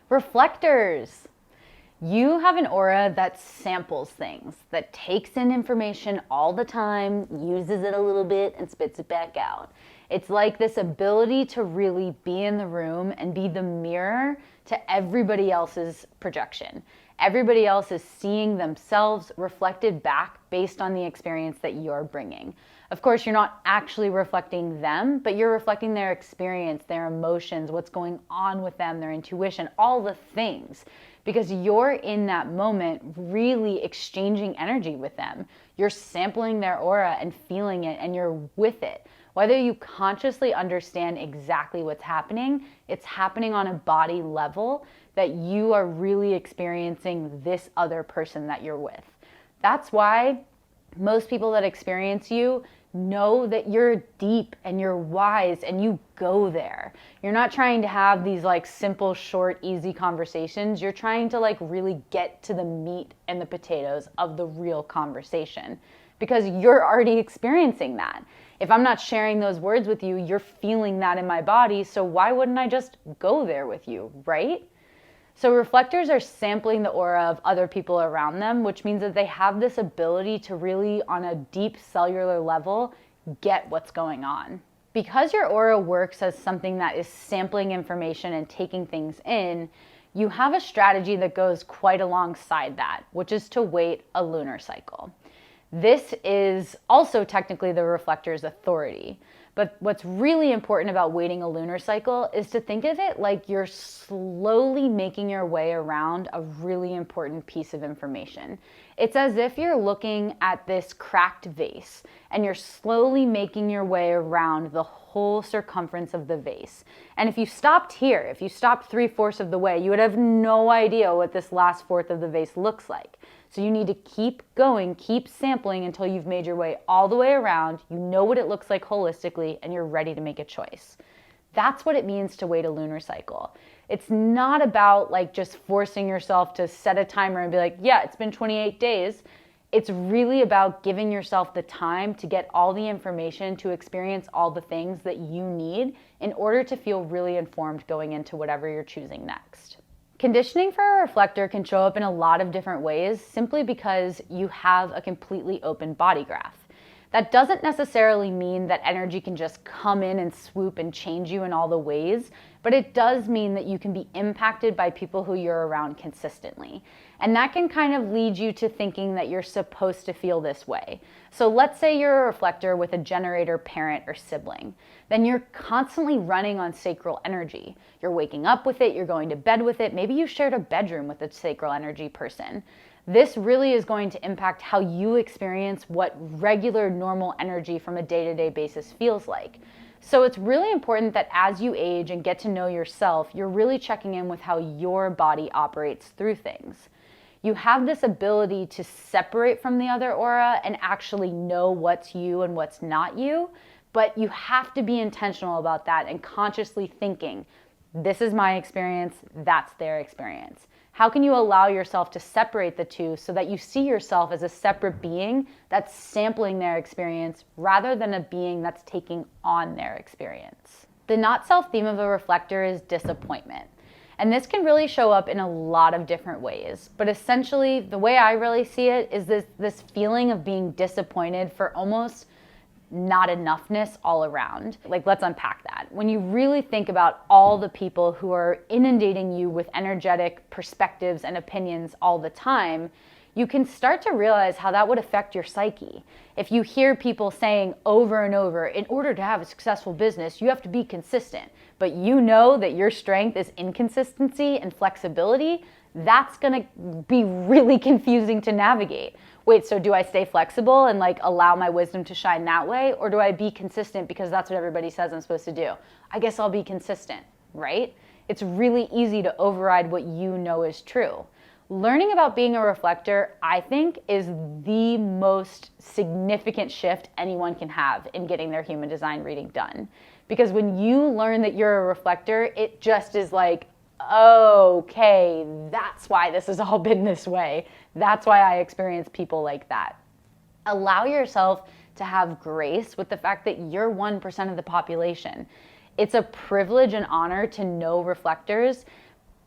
Reflectors. You have an aura that samples things, that takes in information all the time, uses it a little bit, and spits it back out. It's like this ability to really be in the room and be the mirror to everybody else's projection. Everybody else is seeing themselves reflected back based on the experience that you're bringing. Of course, you're not actually reflecting them, but you're reflecting their experience, their emotions, what's going on with them, their intuition, all the things. Because you're in that moment really exchanging energy with them. You're sampling their aura and feeling it, and you're with it. Whether you consciously understand exactly what's happening, it's happening on a body level that you are really experiencing this other person that you're with. That's why most people that experience you know that you're deep and you're wise and you go there. You're not trying to have these like simple, short, easy conversations. You're trying to like really get to the meat and the potatoes of the real conversation because you're already experiencing that. If I'm not sharing those words with you, you're feeling that in my body. So why wouldn't I just go there with you, right? So reflectors are sampling the aura of other people around them, which means that they have this ability to really, on a deep cellular level, get what's going on. Because your aura works as something that is sampling information and taking things in, you have a strategy that goes quite alongside that, which is to wait a lunar cycle. This is also technically the reflector's authority. But what's really important about waiting a lunar cycle is to think of it like you're slowly making your way around a really important piece of information. It's as if you're looking at this cracked vase and you're slowly making your way around the whole circumference of the vase. And if you stopped here, if you stopped 3/4 of the way, you would have no idea what this last fourth of the vase looks like. So you need to keep going, keep sampling until you've made your way all the way around, you know what it looks like holistically, and you're ready to make a choice. That's what it means to wait a lunar cycle. It's not about like just forcing yourself to set a timer and be like, yeah, it's been 28 days. It's really about giving yourself the time to get all the information, to experience all the things that you need in order to feel really informed going into whatever you're choosing next. Conditioning for a reflector can show up in a lot of different ways simply because you have a completely open body graph. That doesn't necessarily mean that energy can just come in and swoop and change you in all the ways, but it does mean that you can be impacted by people who you're around consistently. And that can kind of lead you to thinking that you're supposed to feel this way. So let's say you're a reflector with a generator parent or sibling. Then you're constantly running on sacral energy. You're waking up with it, you're going to bed with it, maybe you shared a bedroom with a sacral energy person. This really is going to impact how you experience what regular normal energy from a day-to-day basis feels like. So it's really important that as you age and get to know yourself, you're really checking in with how your body operates through things. You have this ability to separate from the other aura and actually know what's you and what's not you, but you have to be intentional about that and consciously thinking, this is my experience, that's their experience. How can you allow yourself to separate the two so that you see yourself as a separate being that's sampling their experience rather than a being that's taking on their experience? The not self theme of a reflector is disappointment. And this can really show up in a lot of different ways. But essentially, the way I really see it is this feeling of being disappointed for almost not enoughness all around. Like, let's unpack that. When you really think about all the people who are inundating you with energetic perspectives and opinions all the time, you can start to realize how that would affect your psyche. If you hear people saying over and over, in order to have a successful business, you have to be consistent, but you know that your strength is inconsistency and flexibility, that's gonna be really confusing to navigate. Wait, so do I stay flexible and like allow my wisdom to shine that way? Or do I be consistent because that's what everybody says I'm supposed to do? I guess I'll be consistent, right? It's really easy to override what you know is true. Learning about being a reflector, I think, is the most significant shift anyone can have in getting their human design reading done. Because when you learn that you're a reflector, it just is like, okay, that's why this has all been this way. That's why I experience people like that. Allow yourself to have grace with the fact that you're 1% of the population. It's a privilege and honor to know reflectors,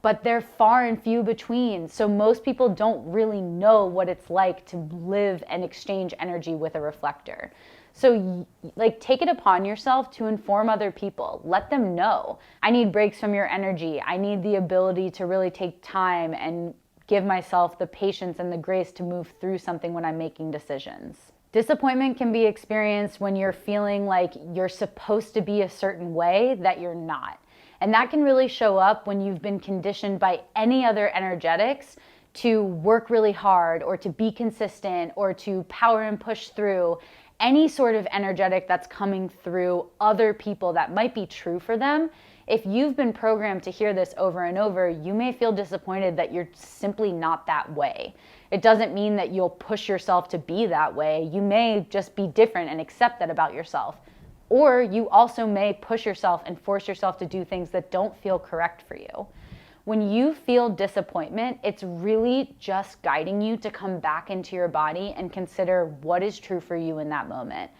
but they're far and few between. So most people don't really know what it's like to live and exchange energy with a reflector. So like, take it upon yourself to inform other people. Let them know, I need breaks from your energy. I need the ability to really take time and give myself the patience and the grace to move through something when I'm making decisions. Disappointment can be experienced when you're feeling like you're supposed to be a certain way that you're not. And that can really show up when you've been conditioned by any other energetics to work really hard or to be consistent or to power and push through any sort of energetic that's coming through other people that might be true for them. If you've been programmed to hear this over and over, you may feel disappointed that you're simply not that way. It doesn't mean that you'll push yourself to be that way. You may just be different and accept that about yourself. Or you also may push yourself and force yourself to do things that don't feel correct for you. When you feel disappointment, it's really just guiding you to come back into your body and consider what is true for you in that moment.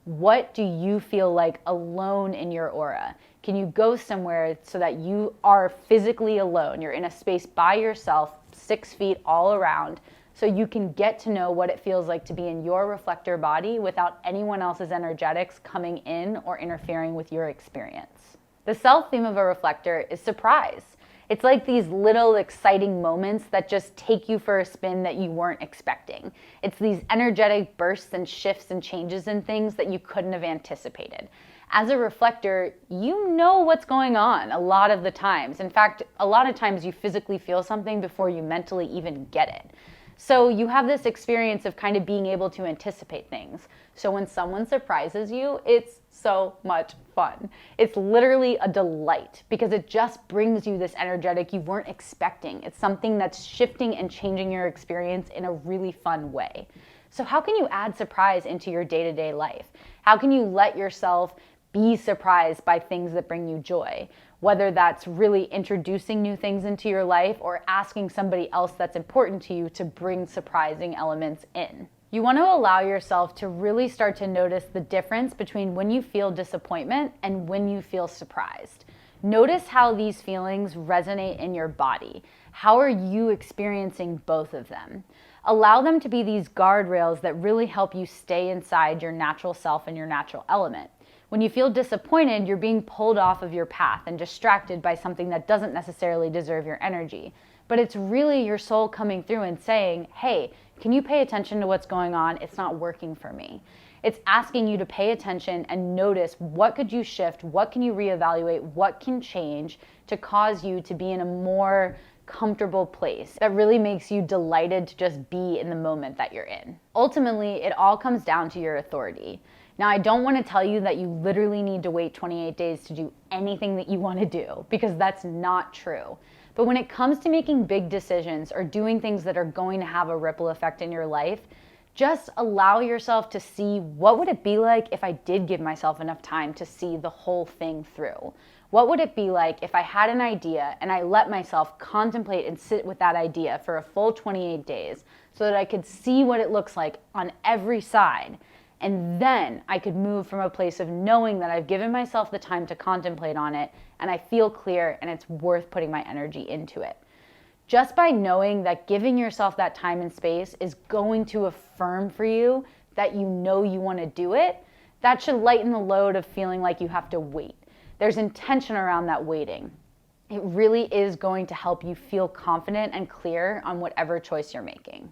What do you feel like alone in your aura? Can you go somewhere so that you are physically alone? You're in a space by yourself, 6 feet all around, so you can get to know what it feels like to be in your reflector body without anyone else's energetics coming in or interfering with your experience. The self theme of a reflector is surprise. It's like these little exciting moments that just take you for a spin that you weren't expecting. It's these energetic bursts and shifts and changes in things that you couldn't have anticipated. As a reflector, you know what's going on a lot of the times. In fact, a lot of times you physically feel something before you mentally even get it. So you have this experience of kind of being able to anticipate things. So when someone surprises you, it's so much fun. It's literally a delight because it just brings you this energetic you weren't expecting. It's something that's shifting and changing your experience in a really fun way. So how can you add surprise into your day-to-day life? How can you let yourself be surprised by things that bring you joy? Whether that's really introducing new things into your life or asking somebody else that's important to you to bring surprising elements in. You want to allow yourself to really start to notice the difference between when you feel disappointment and when you feel surprised. Notice how these feelings resonate in your body. How are you experiencing both of them? Allow them to be these guardrails that really help you stay inside your natural self and your natural element. When you feel disappointed, you're being pulled off of your path and distracted by something that doesn't necessarily deserve your energy. But it's really your soul coming through and saying, hey, can you pay attention to what's going on? It's not working for me. It's asking you to pay attention and notice what could you shift, what can you reevaluate, what can change to cause you to be in a more comfortable place that really makes you delighted to just be in the moment that you're in. Ultimately, it all comes down to your authority. Now, I don't want to tell you that you literally need to wait 28 days to do anything that you want to do, because that's not true. But when it comes to making big decisions or doing things that are going to have a ripple effect in your life, just allow yourself to see what would it be like if I did give myself enough time to see the whole thing through. What would it be like if I had an idea and I let myself contemplate and sit with that idea for a full 28 days so that I could see what it looks like on every side? And then I could move from a place of knowing that I've given myself the time to contemplate on it and I feel clear and it's worth putting my energy into it. Just by knowing that giving yourself that time and space is going to affirm for you that you know you want to do it, that should lighten the load of feeling like you have to wait. There's intention around that waiting. It really is going to help you feel confident and clear on whatever choice you're making.